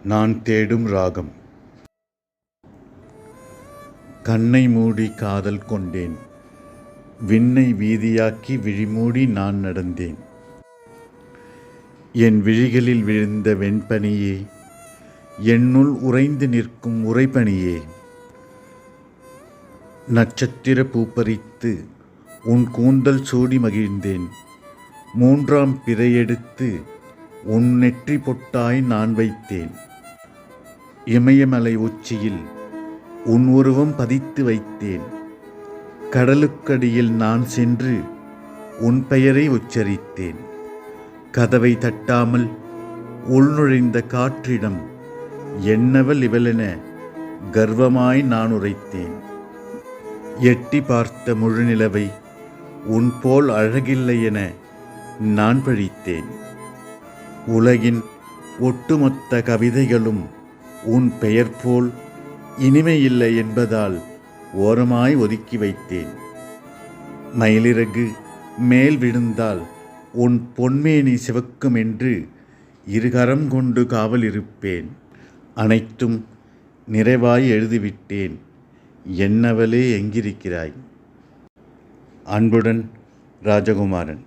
நான் தேடும் ராகம். கண்ணை மூடி காதல் கொண்டேன், விண்ணை வீதியாக்கி விழிமூடி நான் நடந்தேன். என் விழிகளில் விழுந்த வெண்பனியே, என்னுள் உறைந்து நிற்கும் உறைபனியே, நட்சத்திர பூப்பறித்து உன் கூந்தல் சூடி மகிழ்ந்தேன். மூன்றாம் பிறையெடுத்து உன் நெற்றி பொட்டாய் நான் வைத்தேன். இமயமலை உச்சியில் உன் உருவம் பதித்து வைத்தேன். கடலுக்கடியில் நான் சென்று உன் பெயரை உச்சரித்தேன். கதவை தட்டாமல் உள்நுழைந்த காற்றிடம் என்னவள் இவளென கர்வமாய் நான் உரைத்தேன். எட்டி பார்த்த முழுநிலவை உன் போல் அழகில்லை என நான் பழித்தேன். உலகின் ஒட்டுமொத்த கவிதைகளும் உன் பெயர் போல் இனிமையில்லை என்பதால் ஓரமாய் ஒதுக்கி வைத்தேன். மயிலிறகு மேல் விழுந்தால் உன் பொன்மேனி சிவக்கும் என்று இருகரம் கொண்டு காவல் இருப்பேன். அனைத்தும் நிறைவாய் எழுதிவிட்டேன், என்னவளே எங்கிருக்கிறாய்? அன்புடன், ராஜகுமாரன்.